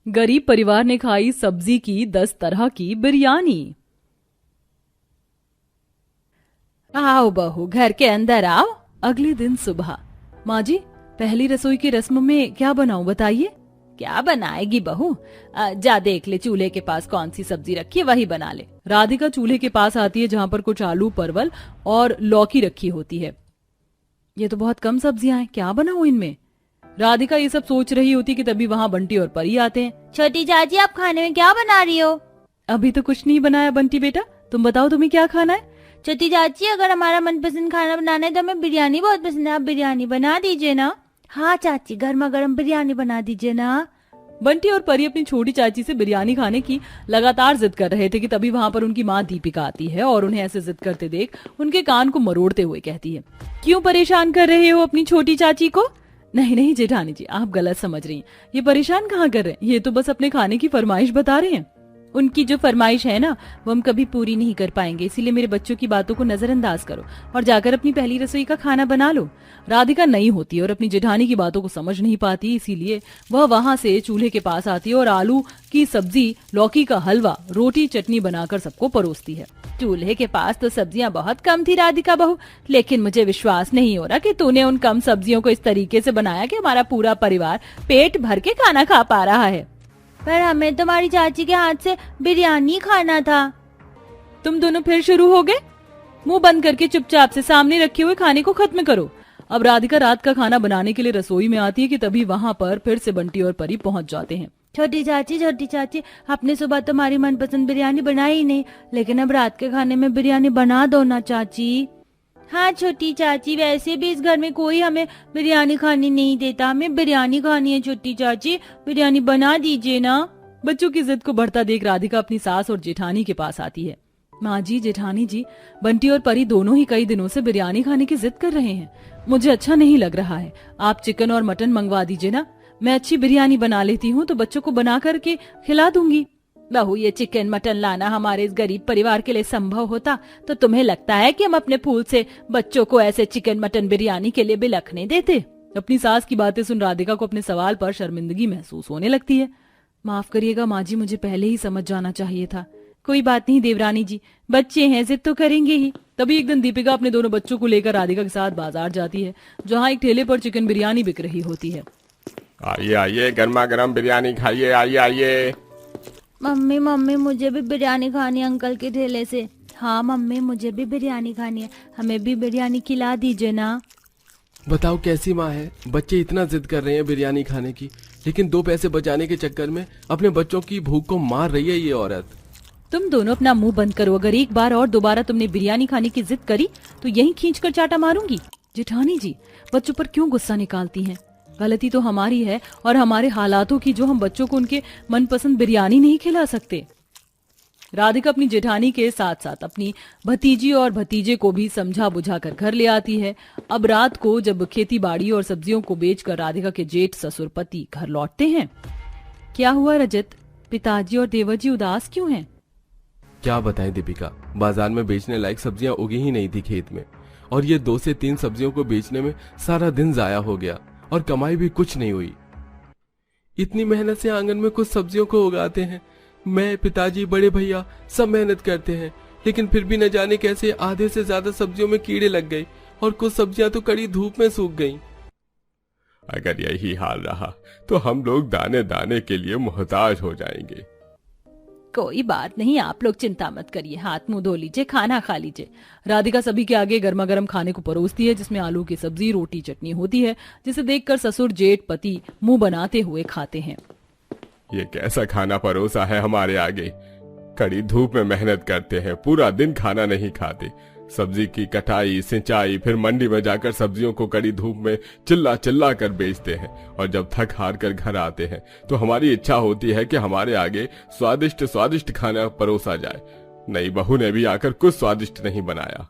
गरीब परिवार ने खाई सब्जी की 10 तरह की बिरयानी। आओ बहू, घर के अंदर आओ। अगले दिन सुबह। माँ जी, पहली रसोई की रस्म में क्या बनाऊं बताइए। क्या बनाएगी बहू? जा देख ले चूल्हे के पास कौन सी सब्जी रखी है, वही बना ले। राधिका चूल्हे के पास आती है जहाँ पर कुछ आलू, परवल और लौकी रखी होती है। ये तो बहुत कम सब्जियां हैं, क्या बनाऊं इनमें। राधिका ये सब सोच रही होती कि तभी वहाँ बंटी और परी आते हैं। छोटी चाची, आप खाने में क्या बना रही हो? अभी तो कुछ नहीं बनाया बंटी बेटा, तुम बताओ तुम्हें क्या खाना है। छोटी चाची, अगर हमारा मनपसंद खाना बनाना है तो हमें बिरयानी बहुत पसंद है, आप बिरयानी बना दीजिए ना। हाँ चाची, गर्मा गर्म बिरयानी बना दीजिए ना। बंटी और परी अपनी छोटी चाची से बिरयानी खाने की लगातार जिद कर रहे थे कि तभी वहाँ पर उनकी माँ दीपिका आती है और उन्हें ऐसे जिद करते देख उनके कान को मरोड़ते हुए कहती है, क्यों परेशान कर रहे हो अपनी छोटी चाची को। नहीं नहीं जेठानी जी, आप गलत समझ रही हैं, ये परेशान कहाँ कर रहे हैं, ये तो बस अपने खाने की फरमाइश बता रहे हैं। उनकी जो फरमाइश है ना, वो हम कभी पूरी नहीं कर पाएंगे, इसीलिए मेरे बच्चों की बातों को नजरअंदाज करो और जाकर अपनी पहली रसोई का खाना बना लो। राधिका नहीं होती और अपनी जेठानी की बातों को समझ नहीं पाती, इसीलिए वह वहां से चूल्हे के पास आती है और आलू की सब्जी, लौकी का हलवा, रोटी, चटनी बनाकर सबको परोसती है। चूल्हे के पास तो सब्जियां बहुत कम थी राधिका बहू, लेकिन मुझे विश्वास नहीं हो रहा कि तूने उन कम सब्जियों को इस तरीके से बनाया कि हमारा पूरा परिवार पेट भर के खाना खा पा रहा है। पर हमें तुम्हारी चाची के हाथ से बिरयानी खाना था। तुम दोनों फिर शुरू हो गए। मुंह बंद करके चुपचाप से सामने रखे हुए खाने को खत्म करो। अब राधिका रात का खाना बनाने के लिए रसोई में आती है कि तभी वहाँ पर फिर से बंटी और परी पहुँच जाते हैं। छोटी चाची, आपने सुबह तुम्हारी मनपसंद बिरयानी बनाई ही नहीं, लेकिन अब रात के खाने में बिरयानी बना दो ना चाची। हाँ छोटी चाची, वैसे भी इस घर में कोई हमें बिरयानी खानी नहीं देता, हमें बिरयानी खानी है। छोटी चाची, बिरयानी बना दीजिए ना। बच्चों की जिद को बढ़ता देख राधिका अपनी सास और जेठानी के पास आती है। माँ जी, जेठानी जी, बंटी और परी दोनों ही कई दिनों से बिरयानी खाने की जिद कर रहे हैं, मुझे अच्छा नहीं लग रहा है। आप चिकन और मटन मंगवा दीजिए ना, मैं अच्छी बिरयानी बना लेती हूँ तो बच्चों को बना करके खिला दूंगी। बहू, ये चिकन मटन लाना हमारे इस गरीब परिवार के लिए संभव होता तो तुम्हें लगता है कि हम अपने फूल से बच्चों को ऐसे चिकन मटन बिरयानी के लिए बिलखने देते? अपनी सास की बातें सुन राधिका को अपने सवाल पर शर्मिंदगी महसूस होने लगती है। माफ करिएगा माँ जी, मुझे पहले ही समझ जाना चाहिए था। कोई बात नहीं देवरानी जी, बच्चे हैं, जिद तो करेंगे ही। तभी एक दिन दीपिका अपने दोनों बच्चों को लेकर राधिका के साथ बाजार जाती है, जहाँ एक ठेले पर चिकन बिरयानी बिक रही होती है। आइए आइए, गर्मा गर्म बिरयानी खाइए, आइए आइए। मम्मी, मुझे भी बिरयानी खानी है अंकल के ठेले से। हाँ मम्मी, मुझे भी बिरयानी खानी है, हमें भी बिरयानी खिला दीजिए ना। बताओ कैसी माँ है, बच्चे इतना जिद कर रहे हैं बिरयानी खाने की, लेकिन 2 पैसे बचाने के चक्कर में अपने बच्चों की भूख को मार रही है ये औरत। तुम दोनों अपना मुंह बंद करो, अगर एक बार और दोबारा तुमने बिरयानी खाने की जिद करी तो यहीं खींचकर चाटा मारूंगी। जेठानी जी, बच्चों पर क्यों गुस्सा निकालती हैं? गलती तो हमारी है और हमारे हालातों की, जो हम बच्चों को उनके मनपसंद बिरयानी नहीं खिला सकते। राधिका अपनी जेठानी के साथ साथ अपनी भतीजी और भतीजे को भी समझा बुझा कर घर ले आती है। अब रात को जब खेती बाड़ी और सब्जियों को बेचकर राधिका के जेठ ससुर पति घर लौटते हैं। क्या हुआ रजत, पिताजी और देवर जी उदास क्यों हैं? क्या बताएं दीपिका, बाजार में बेचने लायक सब्जियां उगी ही नहीं थी खेत में, और ये 2 से 3 सब्जियों को बेचने में सारा दिन जाया हो गया और कमाई भी कुछ नहीं हुई। इतनी मेहनत से आंगन में कुछ सब्जियों को उगाते हैं, मैं, पिताजी, बड़े भैया सब मेहनत करते हैं, लेकिन फिर भी न जाने कैसे आधे से ज्यादा सब्जियों में कीड़े लग गए और कुछ सब्जियां तो कड़ी धूप में सूख गईं। अगर यही हाल रहा तो हम लोग दाने दाने के लिए मोहताज हो जाएंगे। कोई बात नहीं, आप लोग चिंता मत करिए, हाथ मुंह धो लीजिए, खाना खा लीजिए। राधिका सभी के आगे गर्मा गर्म खाने को परोसती है, जिसमें आलू की सब्जी, रोटी, चटनी होती है, जिसे देखकर ससुर जेठ पति मुंह बनाते हुए खाते हैं। ये कैसा खाना परोसा है हमारे आगे। कड़ी धूप में मेहनत करते हैं, पूरा दिन खाना नहीं खाते, सब्जी की कटाई, सिंचाई, फिर मंडी में जाकर सब्जियों को कड़ी धूप में चिल्ला चिल्ला कर बेचते हैं, और जब थक हार कर घर आते हैं तो हमारी इच्छा होती है कि हमारे आगे स्वादिष्ट स्वादिष्ट खाना परोसा जाए। नई बहू ने भी आकर कुछ स्वादिष्ट नहीं बनाया।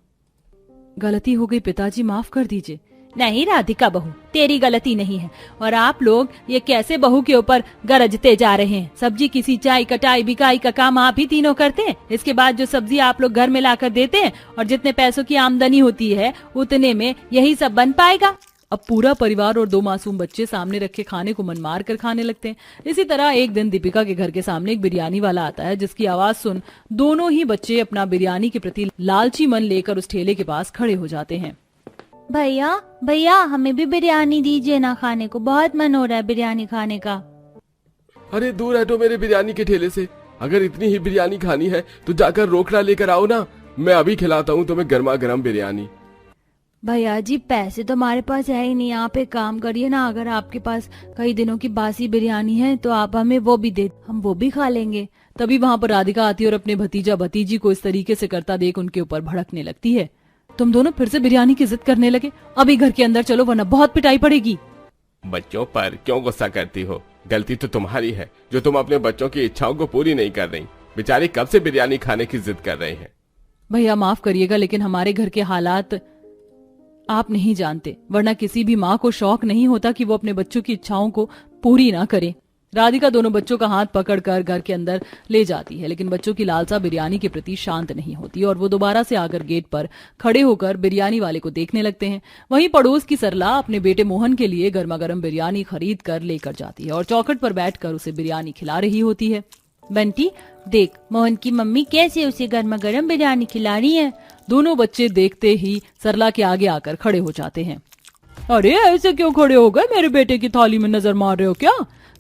गलती हो गई पिताजी, माफ कर दीजिए। नहीं राधिका बहू, तेरी गलती नहीं है, और आप लोग ये कैसे बहू के ऊपर गरजते जा रहे हैं? सब्जी की सिंचाई, कटाई, बिकाई का काम आप ही तीनों करते हैं। इसके बाद जो सब्जी आप लोग घर में लाकर देते हैं और जितने पैसों की आमदनी होती है उतने में यही सब बन पाएगा। अब पूरा परिवार और 2 मासूम बच्चे सामने रखे खाने को मन मार कर खाने लगते हैं। इसी तरह एक दिन दीपिका के घर के सामने एक बिरयानी वाला आता है, जिसकी आवाज सुन दोनों ही बच्चे अपना बिरयानी के प्रति लालची मन लेकर उस ठेले के पास खड़े हो जाते हैं। भैया भैया हमें भी बिरयानी दीजिए ना, खाने को बहुत मन हो रहा है बिरयानी खाने का। अरे दूर हटो मेरे बिरयानी के ठेले से। अगर इतनी ही बिरयानी खानी है तो जाकर रोकड़ा लेकर आओ ना, मैं अभी खिलाता हूँ तुम्हें गर्मा गर्म बिरयानी। भैया जी पैसे तो हमारे पास है ही नहीं, आप एक काम करिए ना, अगर आपके पास कई दिनों की बासी बिरयानी है तो आप हमें वो भी दे, हम वो भी खा लेंगे। तभी वहाँ पर राधिका आती है और अपने भतीजा भतीजी को इस तरीके से करता देख उनके ऊपर भड़कने लगती है। तुम दोनों फिर से बिरयानी की जिद करने लगे, अभी घर के अंदर चलो वरना बहुत पिटाई पड़ेगी। बच्चों पर क्यों गुस्सा करती हो? गलती तो तुम्हारी है जो तुम अपने बच्चों की इच्छाओं को पूरी नहीं कर रही। बेचारे कब से बिरयानी खाने की जिद कर रहे हैं। भैया माफ करिएगा, लेकिन हमारे घर के हालात आप नहीं जानते, वरना किसी भी माँ को शौक नहीं होता कि वो अपने बच्चों की इच्छाओं को पूरी ना करे। राधिका दोनों बच्चों का हाथ पकड़कर घर के अंदर ले जाती है, लेकिन बच्चों की लालसा बिरयानी के प्रति शांत नहीं होती और वो दोबारा से आकर गेट पर खड़े होकर बिरयानी वाले को देखने लगते हैं। वहीं पड़ोस की सरला अपने बेटे मोहन के लिए गर्मा गर्म बिरयानी खरीद कर लेकर जाती है और चौखट पर बैठकर उसे बिरयानी खिला रही होती है। बंटी देख, मोहन की मम्मी कैसे उसे गर्मा गर्म बिरयानी खिला रही है। दोनों बच्चे देखते ही सरला के आगे आकर खड़े हो जाते हैं। अरे ऐसे क्यों खड़े हो गए? मेरे बेटे की थाली में नजर मार रहे हो क्या?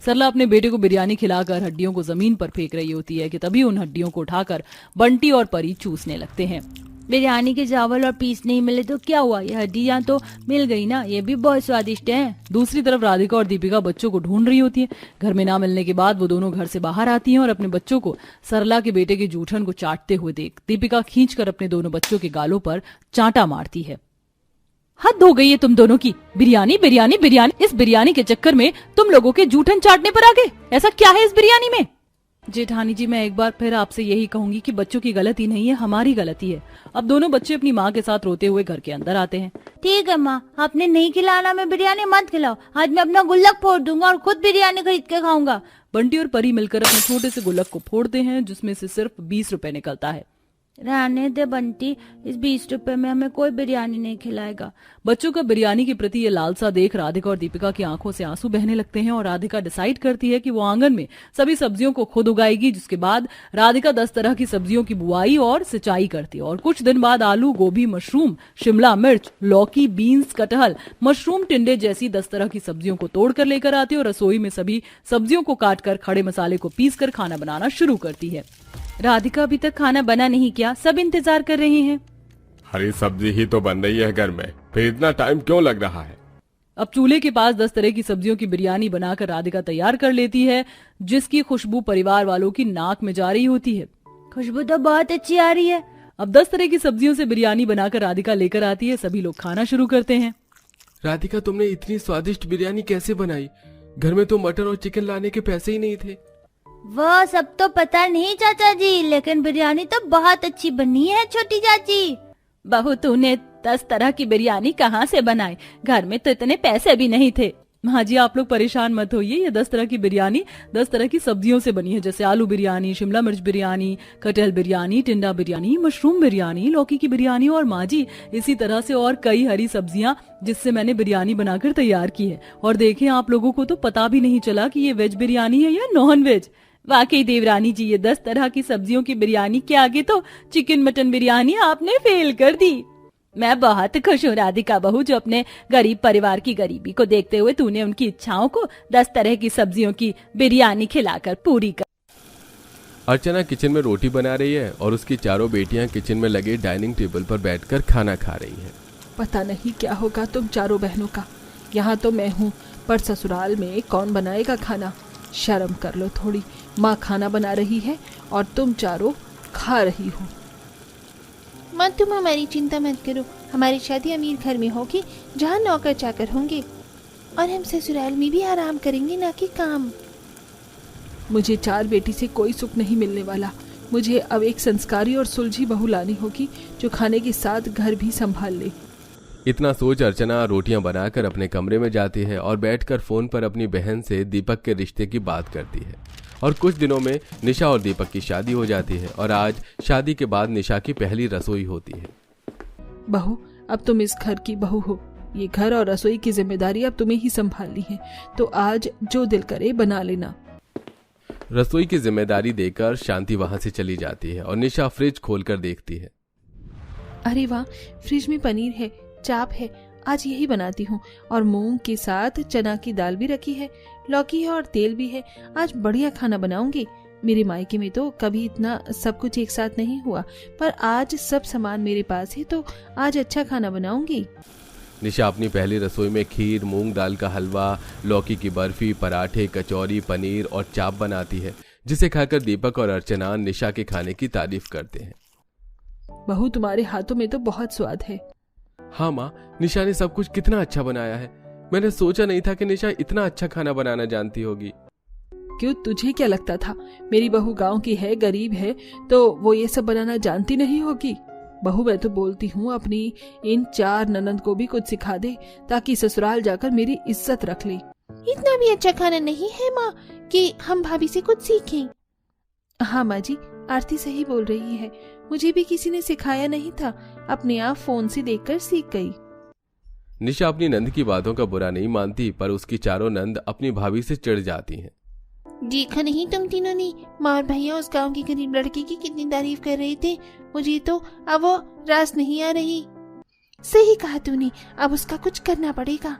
सरला अपने बेटे को बिरयानी खिलाकर हड्डियों को जमीन पर फेंक रही होती है कि तभी उन हड्डियों को उठाकर बंटी और परी चूसने लगते हैं। बिरयानी के चावल और पीस नहीं मिले तो क्या हुआ, ये हड्डियां तो मिल गई ना, ये भी बहुत स्वादिष्ट है। दूसरी तरफ राधिका और दीपिका बच्चों को ढूंढ रही होती है। घर में ना मिलने के बाद वो दोनों घर से बाहर आती हैं और अपने बच्चों को सरला के बेटे के जूठन को चाटते हुए देख दीपिका खींचकर अपने दोनों बच्चों के गालों पर चांटा मारती है। हद हो गई है तुम दोनों की, बिरयानी बिरयानी बिरयानी। इस बिरयानी के चक्कर में तुम लोगों के जूठन चाटने पर आ गए। ऐसा क्या है इस बिरयानी में? जेठानी जी, मैं एक बार फिर आपसे यही कहूंगी कि बच्चों की गलती नहीं है, हमारी गलती है। अब दोनों बच्चे अपनी माँ के साथ रोते हुए घर के अंदर आते हैं। ठीक है माँ, आपने नहीं खिलाना मैं बिरयानी मत खिलाओ, आज मैं अपना गुल्लक फोड़ दूंगा और खुद बिरयानी खरीद के खाऊंगा। बंटी और परी मिलकर अपने छोटे से गुल्लक को फोड़ते हैं, जिसमें से सिर्फ 20 रुपए निकलता है। रहने दे बंटी, इस 20 रुपए में हमें कोई बिरयानी नहीं खिलाएगा। बच्चों का बिरयानी के प्रति ये लालसा देख राधिका और दीपिका की आंखों से आंसू बहने लगते हैं और राधिका डिसाइड करती है कि वो आंगन में सभी सब्जियों को खुद उगाएगी। जिसके बाद राधिका 10 तरह की सब्जियों की बुआई और सिंचाई करती है और कुछ दिन बाद आलू, गोभी, मशरूम, शिमला मिर्च, लौकी, बीन्स, कटहल, मशरूम, टिंडे जैसी 10 तरह की सब्जियों को तोड़ कर लेकर आती है और रसोई में सभी सब्जियों को काटकर खड़े मसाले को पीस कर खाना बनाना शुरू करती है। राधिका अभी तक खाना बना नहीं, क्या सब इंतजार कर रहे हैं? हरी सब्जी ही तो बन रही है घर में, फिर इतना टाइम क्यों लग रहा है? अब चूल्हे के पास 10 तरह की सब्जियों की बिरयानी बनाकर राधिका तैयार कर लेती है, जिसकी खुशबू परिवार वालों की नाक में जा रही होती है। खुशबू तो बहुत अच्छी आ रही है। अब 10 तरह की सब्जियों से बिरयानी बनाकर राधिका लेकर आती है। सभी लोग खाना शुरू करते हैं। राधिका, तुमने इतनी स्वादिष्ट बिरयानी कैसे बनाई? घर में तो मटन और चिकन लाने के पैसे ही नहीं थे। वो सब तो पता नहीं चाचा जी, लेकिन बिरयानी तो बहुत अच्छी बनी है छोटी चाची। बहू, तूने 10 तरह की बिरयानी कहाँ से बनाई? घर में तो इतने पैसे भी नहीं थे। हाँ जी, आप लोग परेशान मत होइए, ये 10 तरह की बिरयानी 10 तरह की सब्जियों से बनी है, जैसे आलू बिरयानी, शिमला मिर्च बिरयानी, कटहल बिरयानी, टिंडा बिरयानी, मशरूम बिरयानी, लौकी की बिरयानी और माँ जी इसी तरह से और कई हरी सब्जियां जिससे मैंने बिरयानी बनाकर तैयार की है। और देखें, आप लोगों को तो पता भी नहीं चला कि ये वेज बिरयानी है या नॉन वेज। वाकई देवरानी जी, ये 10 तरह की सब्जियों की बिरयानी के आगे तो चिकन मटन बिरयानी आपने फेल कर दी। मैं बहुत खुश हूँ राधिका बहू, जो अपने गरीब परिवार की गरीबी को देखते हुए तूने उनकी इच्छाओं को 10 तरह की सब्जियों की बिरयानी खिलाकर पूरी कर। अर्चना किचन में रोटी बना रही है और उसकी चारों बेटियां किचन में लगे डाइनिंग टेबल पर बैठकर खाना खा रही हैं। पता नहीं क्या होगा तुम चारों बहनों का। यहाँ तो मैं हूँ, पर ससुराल में कौन बनाएगा खाना? शर्म कर लो थोड़ी, माँ खाना बना रही है और तुम चारों खा रही हो। माँ, तुम हमारी चिंता मत करो, हमारी शादी अमीर घर में होगी जहाँ नौकर चाकर होंगे और हम ससुराल में भी आराम करेंगे, ना कि काम। मुझे 4 बेटी से कोई सुख नहीं मिलने वाला। मुझे अब एक संस्कारी और सुलझी बहू लानी होगी जो खाने के साथ घर भी संभाल ले। इतना सोच अर्चना रोटियां बनाकर अपने कमरे में जाती है और बैठकर फोन पर अपनी बहन से दीपक के रिश्ते की बात करती है। और कुछ दिनों में निशा और दीपक की शादी हो जाती है और आज शादी के बाद निशा की पहली रसोई होती है। बहू, अब तुम इस घर की बहू हो, ये घर और रसोई की जिम्मेदारी अब तुम्हें ही संभालनी है, तो आज जो दिल करे बना लेना। रसोई की जिम्मेदारी देकर शांति वहां से चली जाती है और निशा फ्रिज खोलकर देखती है। अरे वाह, फ्रिज में पनीर है, चाप है, आज यही बनाती हूँ। और मूंग के साथ चना की दाल भी रखी है, लौकी है और तेल भी है। आज बढ़िया खाना बनाऊंगी। मेरे मायके में तो कभी इतना सब कुछ एक साथ नहीं हुआ, पर आज सब सामान मेरे पास है, तो आज अच्छा खाना बनाऊंगी। निशा अपनी पहली रसोई में खीर, मूंग दाल का हलवा, लौकी की बर्फी, पराठे, कचौरी, पनीर और चाप बनाती है, जिसे खाकर दीपक और अर्चना निशा के खाने की तारीफ करते हैं। बहू, तुम्हारे हाथों में तो बहुत स्वाद है। हाँ माँ, निशा ने सब कुछ कितना अच्छा बनाया है। मैंने सोचा नहीं था कि निशा इतना अच्छा खाना बनाना जानती होगी। क्यों, तुझे क्या लगता था मेरी बहू गांव की है, गरीब है, तो वो ये सब बनाना जानती नहीं होगी? बहू, मैं तो बोलती हूँ अपनी इन 4 ननद को भी कुछ सिखा दे, ताकि ससुराल जाकर मेरी इज्जत रख ले। इतना भी अच्छा खाना नहीं है माँ कि हम भाभी से कुछ सीखें। हाँ माँ जी, आरती सही बोल रही है। मुझे भी किसी ने सिखाया नहीं था, अपने आप फोन से देखकर सीख गई। निशा अपनी नंद की बातों का बुरा नहीं मानती, पर उसकी चारों नंद अपनी भाभी से चिढ़ जाती हैं। देखा नहीं तुम तीनों ने, माँ और भैया उस गांव की गरीब लड़की की कितनी तारीफ कर रहे थे। मुझे तो अब वो रास नहीं आ रही। सही कहा तूने, अब उसका कुछ करना पड़ेगा।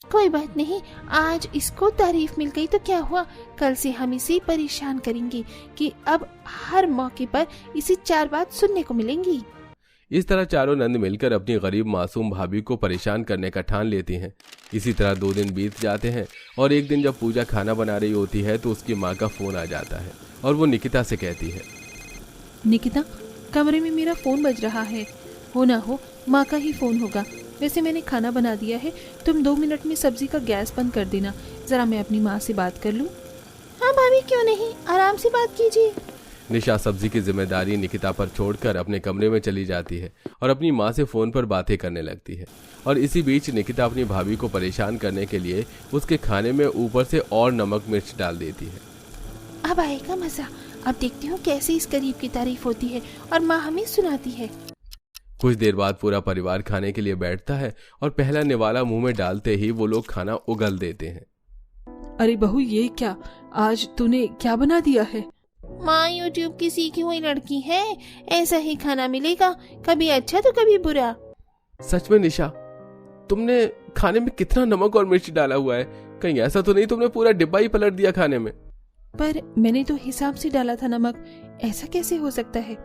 कोई बात नहीं, आज इसको तारीफ मिल गई तो क्या हुआ, कल से हम इसे परेशान करेंगे कि अब हर मौके पर इसे 4 बात सुनने को मिलेंगी। इस तरह चारों नंद मिलकर अपनी गरीब मासूम भाभी को परेशान करने का ठान लेती हैं। इसी तरह 2 दिन बीत जाते हैं और एक दिन जब पूजा खाना बना रही होती है तो उसकी माँ का फोन आ जाता है और वो निकिता से कहती है, निकिता, कमरे में मेरा फोन बज रहा है। हो ना हो माँ का ही फोन होगा। वैसे मैंने खाना बना दिया है, तुम 2 मिनट में सब्जी का गैस बंद कर देना, जरा मैं अपनी माँ से बात कर लूँ। हाँ भाभी, क्यों नहीं, आराम से बात कीजिए। निशा सब्जी की जिम्मेदारी निकिता पर छोड़कर अपने कमरे में चली जाती है और अपनी माँ से फोन पर बातें करने लगती है। और इसी बीच निकिता अपनी भाभी को परेशान करने के लिए उसके खाने में ऊपर से और नमक मिर्च डाल देती है। अब आएगा मजा, अब देखती हूँ कैसे इस गरीब की तारीफ होती है और माँ हमें सुनाती है। कुछ देर बाद पूरा परिवार खाने के लिए बैठता है और पहला निवाला मुंह में डालते ही वो लोग खाना उगल देते हैं। अरे बहू, ये क्या, आज तूने क्या बना दिया है? माँ यूट्यूब की सीखी हुई लड़की है, ऐसा ही खाना मिलेगा, कभी अच्छा तो कभी बुरा। सच में निशा, तुमने खाने में कितना नमक और मिर्च डाला हुआ है? कहीं ऐसा तो नहीं तुमने पूरा डिब्बा ही पलट दिया खाने में? पर मैंने तो हिसाब से डाला था नमक, ऐसा कैसे हो सकता है?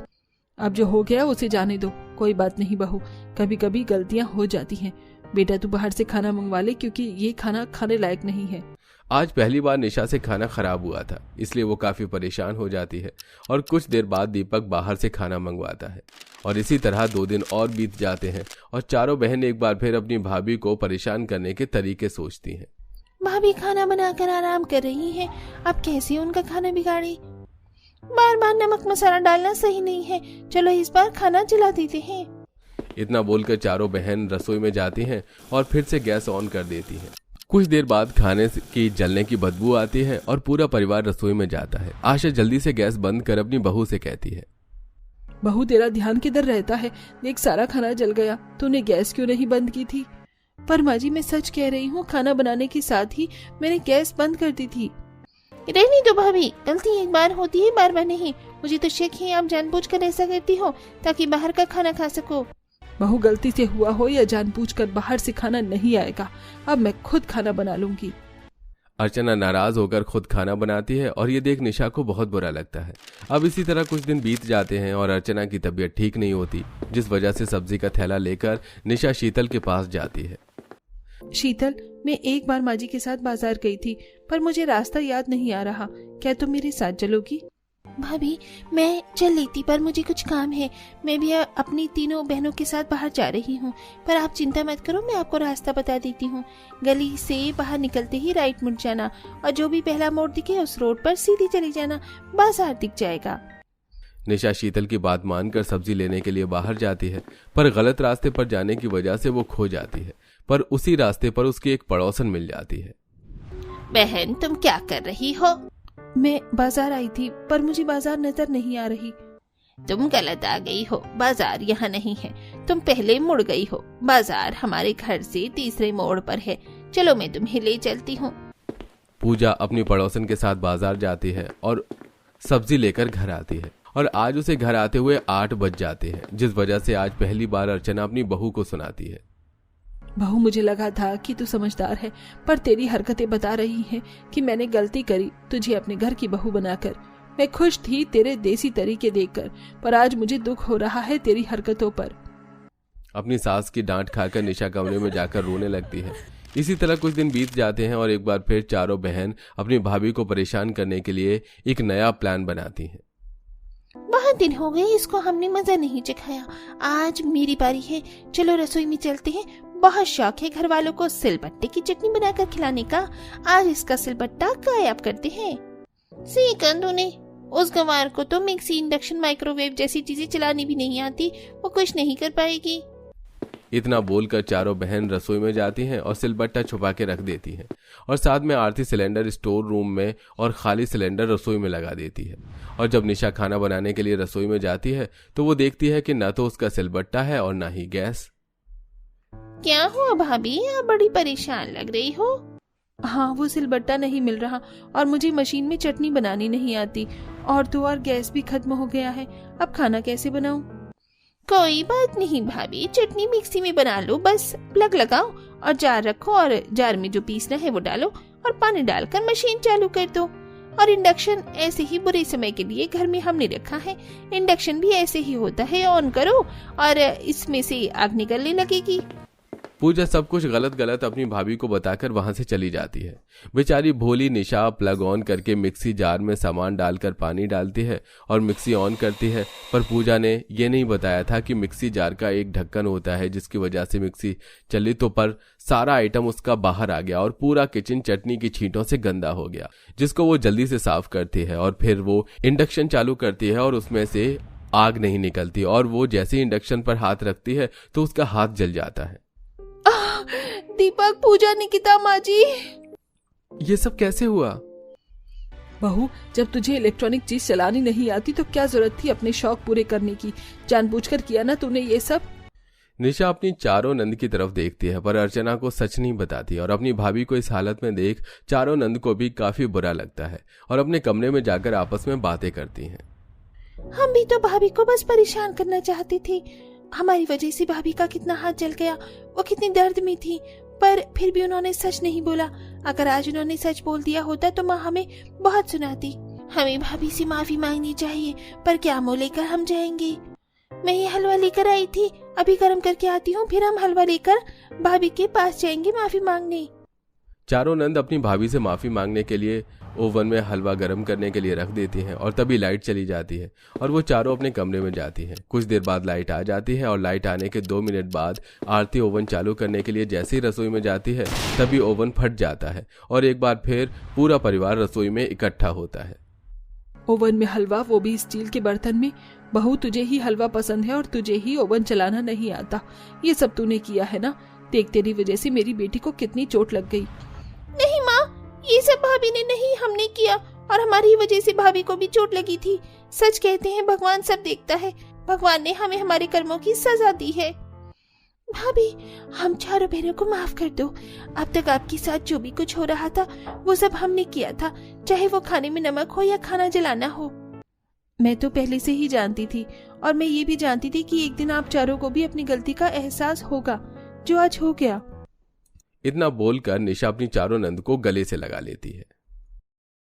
अब जो हो गया उसे जाने दो, कोई बात नहीं बहू, कभी कभी गलतियां हो जाती हैं। बेटा तू बाहर से खाना मंगवा ले, क्योंकि ये खाना खाने लायक नहीं है। आज पहली बार निशा से खाना खराब हुआ था, इसलिए वो काफी परेशान हो जाती है और कुछ देर बाद दीपक बाहर से खाना मंगवाता है। और इसी तरह 2 दिन और बीत जाते हैं और चारों बहन एक बार फिर अपनी भाभी को परेशान करने के तरीके सोचती हैं। भाभी खाना बनाकर आराम कर रही है, अब कैसे उनका खाना बिगाड़े। बार बार नमक मसाला डालना सही नहीं है, चलो इस बार खाना जला देते हैं। इतना बोलकर चारों बहन रसोई में जाती हैं और फिर से गैस ऑन कर देती हैं। कुछ देर बाद खाने की जलने की बदबू आती है और पूरा परिवार रसोई में जाता है। आशा जल्दी से गैस बंद कर अपनी बहू से कहती है, बहू तेरा ध्यान किधर रहता है, देख सारा खाना जल गया, तूने गैस क्यों नहीं बंद की थी? पर माँ जी, मैं सच कह रही हूँ, खाना बनाने के साथ ही मैंने गैस बंद कर दी थी। रहने दो भाभी, गलती एक बार होती है, बार बार नहीं। मुझे तो शक है आप जानबूझकर ऐसा करती हो ताकि बाहर का खाना खा सको। बहू, गलती से हुआ हो या जानबूझकर बाहर से खाना नहीं आएगा, अब मैं खुद खाना बना लूंगी। अर्चना नाराज होकर खुद खाना बनाती है और ये देख निशा को बहुत बुरा लगता है। अब इसी तरह कुछ दिन बीत जाते हैं और अर्चना की तबीयत ठीक नहीं होती, जिस वजह से सब्जी का थैला लेकर निशा शीतल के पास जाती है। शीतल, मैं एक बार माँ जी के साथ बाजार गई थी, पर मुझे रास्ता याद नहीं आ रहा, क्या तुम मेरे साथ चलोगी? भाभी, मैं चल लेती, पर मुझे कुछ काम है। मैं भी अपनी तीनों बहनों के साथ बाहर जा रही हूँ, पर आप चिंता मत करो, मैं आपको रास्ता बता देती हूँ। गली से बाहर निकलते ही राइट मुड़ जाना और जो भी पहला मोड़ दिखे उस रोड पर सीधी चली जाना, बाजार दिख जाएगा। निशा शीतल की बात मानकर सब्जी लेने के लिए बाहर जाती है, पर गलत रास्ते पर जाने की वजह से वो खो जाती है। पर उसी रास्ते पर उसकी एक पड़ोसन मिल जाती है। बहन, तुम क्या कर रही हो? मैं बाजार आई थी, पर मुझे बाजार नजर नहीं आ रही। तुम गलत आ गई हो, बाजार यहाँ नहीं है। तुम पहले मुड़ गई हो। बाजार हमारे घर से तीसरे मोड़ पर है, चलो मैं तुम्हें ले चलती हूँ। पूजा अपनी पड़ोसन के साथ बाजार जाती है और सब्जी लेकर घर आती है और आज उसे घर आते हुए 8 बज जाते हैं, जिस वजह से आज पहली बार अर्चना अपनी बहू को सुनाती है। बहू, मुझे लगा था कि तू समझदार है, पर तेरी हरकतें बता रही हैं कि मैंने गलती करी तुझे अपने घर की बहू बनाकर। मैं खुश थी तेरे देसी तरीके देखकर, पर आज मुझे दुख हो रहा है तेरी हरकतों पर। अपनी सास की डांट खाकर निशा कमरे में जाकर रोने लगती है। इसी तरह कुछ दिन बीत जाते हैं और एक बार फिर चारों बहन अपनी भाभी को परेशान करने के लिए एक नया प्लान बनाती हैं। बहुत दिन हो गए इसको हमने मजा नहीं चखाया, आज मेरी बारी है, चलो रसोई में चलते हैं। बहुत शौक है घर वालों को सिलबट्टे की चटनी बनाकर खिलाने का, आज इसका सिलबट्टा गायब करते हैं। सही कहा तूने, उस गंवार को तो मिक्सी, इंडक्शन, माइक्रोवेव जैसी चीजें चलानी भी नहीं आती, वो कुछ नहीं कर पाएगी। इतना बोलकर चारों बहन रसोई में जाती हैं और सिलबट्टा छुपा के रख देती हैं और साथ में आरती सिलेंडर स्टोर रूम में और खाली सिलेंडर रसोई में लगा देती है। और जब निशा खाना बनाने के लिए रसोई में जाती है तो वो देखती है कि न तो उसका सिलबट्टा है और न ही गैस। क्या हुआ भाभी, आप बड़ी परेशान लग रही हो? हाँ, वो सिलबट्टा नहीं मिल रहा और मुझे मशीन में चटनी बनानी नहीं आती, और तो और गैस भी खत्म हो गया है। अब खाना कैसे बनाऊं? कोई बात नहीं भाभी, चटनी मिक्सी में बना लो, बस प्लग लगाओ और जार रखो और जार में जो पीसना है वो डालो और पानी डालकर मशीन चालू कर दो। और इंडक्शन ऐसे ही बुरे समय के लिए घर में हमने रखा है, इंडक्शन भी ऐसे ही होता है, ऑन करो और इसमें से आग निकलने लगेगी। पूजा सब कुछ गलत गलत अपनी भाभी को बताकर वहां से चली जाती है। बेचारी भोली निशा प्लग ऑन करके मिक्सी जार में सामान डालकर पानी डालती है और मिक्सी ऑन करती है, पर पूजा ने ये नहीं बताया था कि मिक्सी जार का एक ढक्कन होता है जिसकी वजह से मिक्सी चली तो पर सारा आइटम उसका बाहर आ गया और पूरा किचन चटनी की छींटों से गंदा हो गया, जिसको वो जल्दी से साफ करती है और फिर वो इंडक्शन चालू करती है और उसमें से आग नहीं निकलती और वो जैसे इंडक्शन पर हाथ रखती है तो उसका हाथ जल जाता है। दीपक, पूजा, निकिता, माँ जी, ये सब कैसे हुआ? बहू, जब तुझे इलेक्ट्रॉनिक चीज चलानी नहीं आती तो क्या जरूरत थी अपने शौक पूरे करने की? जानबूझकर किया ना तूने ये सब? निशा अपनी चारों नंद की तरफ देखती है पर अर्चना को सच नहीं बताती और अपनी भाभी को इस हालत में देख चारों नंद को भी काफी बुरा लगता है और अपने कमरे में जाकर आपस में बातें करती हैं। हम भी तो भाभी को बस परेशान करना चाहते थे, हमारी वजह से भाभी का कितना हाथ जल गया, वो कितनी दर्द में थी, पर फिर भी उन्होंने सच नहीं बोला। अगर आज उन्होंने सच बोल दिया होता तो माँ हमें बहुत सुनाती। हमें भाभी से माफी मांगनी चाहिए, पर क्या मुंह लेकर हम जाएंगे? मैं ये हलवा लेकर आई थी, अभी गर्म करके आती हूँ, फिर हम हलवा लेकर भाभी के पास जाएंगे माफी मांगने। चारों नंद अपनी भाभी से माफी मांगने के लिए ओवन में हलवा गर्म करने के लिए रख देती हैं और तभी लाइट चली जाती है और वो चारों अपने कमरे में जाती हैं। कुछ देर बाद लाइट आ जाती है और लाइट आने के 2 मिनट बाद आरती ओवन चालू करने के लिए जैसे ही रसोई में जाती है तभी ओवन फट जाता है और एक बार फिर पूरा परिवार रसोई में इकट्ठा होता है। ओवन में हलवा, वो भी स्टील के बर्तन में। बहू, तुझे ही हलवा पसंद है और तुझे ही ओवन चलाना नहीं आता। ये सब तूने किया है ना? देख, तेरी वजह से मेरी बेटी को कितनी चोट लग गई। नहीं माँ, ये सब भाभी ने नहीं, हमने किया और हमारी वजह से भाभी को भी चोट लगी थी। सच कहते हैं भगवान सब देखता है, भगवान ने हमें हमारे कर्मों की सजा दी है। भाभी, हम चारों बहनों को माफ कर दो। अब तक आपके साथ जो भी कुछ हो रहा था वो सब हमने किया था, चाहे वो खाने में नमक हो या खाना जलाना हो। मैं तो पहले से ही जानती थी और मैं ये भी जानती थी कि एक दिन आप चारों को भी अपनी गलती का एहसास होगा, जो आज हो गया। इतना बोलकर निशा अपनी चारों नंद को गले से लगा लेती है।